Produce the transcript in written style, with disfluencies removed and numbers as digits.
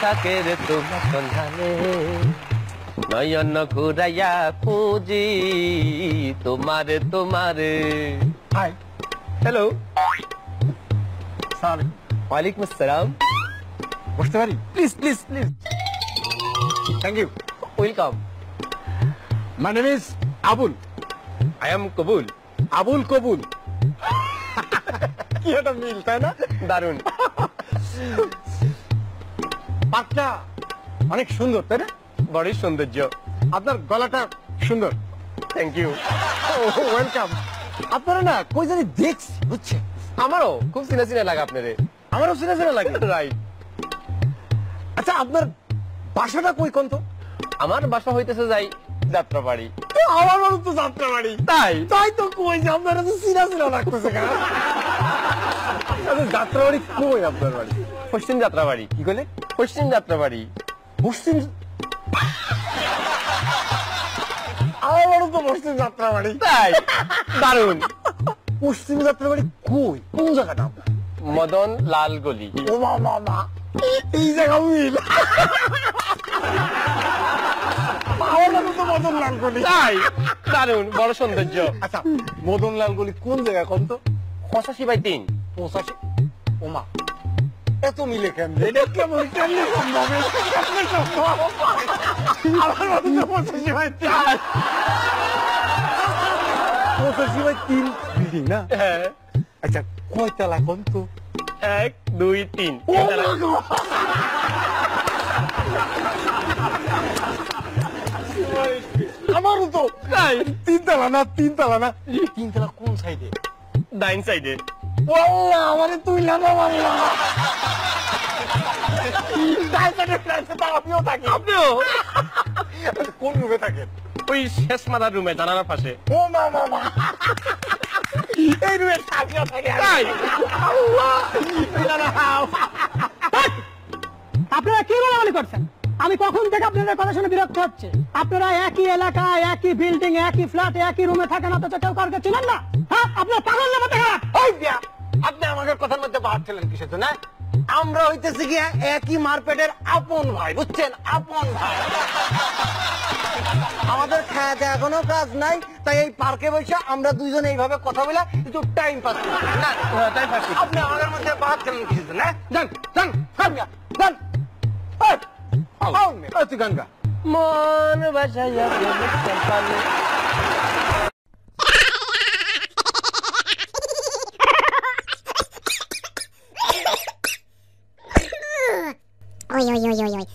থাকে রে তোমার সন্ধানে নয়ন ঘুরাইয়া খুঁজি তোমারে তোমারে। Hi, hello, sir. ওয়ালাইকুম আসসালাম। বসতে পারি? Please please please. Thank you. Welcome. My name is Abul. I am Kabul. Abul কবুল। কি একটা মিল, তাই না? দারুন। পাটটা অনেক সুন্দর, তাই না? বড়ই সৌন্দর্য। আপনার গলাটা সুন্দর। Thank you. ওয়েলকাম। আপনারা না কই জানি দেখছি, বুঝছেন? আমারও খুব চিনা চিনা লাগে আপনারে। আমারও চিনা চিনা লাগে। রাইট। আচ্ছা, আপনার বাসাটা কই কোন তো? আমার বাসা হইতেছে যাই যাত্রাবাড়ি। আমার বাড়ি তো যাত্রাবাড়ি। তাই তাই তো কই যে আপনারা তো চিনা চিনা লাগতেছে কেন? যাত্রাবাড়ি কই আপনার বাড়ি? পশ্চিম যাত্রাবাড়ি। কি বলে? পশ্চিম যাত্রাবাড়ি। পশ্চিম? আমার বাড়ি তো পশ্চিম যাত্রাবাড়ি। তাই? দারুন। পশ্চিম যাত্রাবাড়ি কই? কোন জায়গাটা আপনার? মদন লাল গলি। ও মামা, এই জায়গা মিল। আমার তো মদনলাল গলি। তাই? দারুন, বড় সৌন্দর্য। আচ্ছা, মদনলাল গলি কোন জায়গায় কোন তো? 85/3। 85? ওমা, এত মিলে কেন? এটা কেমন কেমনে সম্ভব? কেমনে সম্ভব? আমার মতো তো 85/3। 85/3 বিল্ডিং না? হ্যাঁ। আচ্ছা, কয়তলা কোন তো? 1 2 3। আমারও তো। তাই? তিনতলা না? তিনতলা না? তিনতলা কোন সাইডে? ডাইন সাইডে। ওয়াল্লাহ, আমারে তুই লানা মারলা। আমিও থাকি। আপনিও? কোন রুমে থাকেন? ওই শেষ মাথার রুমে জানালার পাশে। ও মামা, এই রুমে থাকিও থাকে। তাই? আপনারা কি বলাবলি করছেন? আমি কখন থেকে আপনাদের কথা শুনে বিরক্ত হচ্ছে। আপনারা একই এলাকায়, একই বিল্ডিং, একই ফ্ল্যাটে, একই রুমে থাকেন, অথচ কেউ কাউকে চিনেন না। হ্যাঁ, আপনার পাগল না মাথা খারাপ? ওই দিয়া, আপনি আমাদের কথার মধ্যে বাদ ছিলেন কিসের জন্য? আমরা হইতেছি গিয়া একই মারপেটের আপন ভাই, বুঝছেন? আপন ভাই। আমাদের খাওয়া দেওয়া কোনো কাজ নাই, তাই এই পার্কে বসে আমরা দুইজন এইভাবে কথা বলে একটু টাইম পাস করি। না, টাইম পাস করছি। আপনি আমাদের মধ্যে বাদ ছিলেন কিসের জন্য? যান যান যান মিয়া, যান। এই, আও মিয়া, এই তুই গান গা। মন বাসাইয়া প্রেমের পালে। Oi, oi, oi, oi, oi.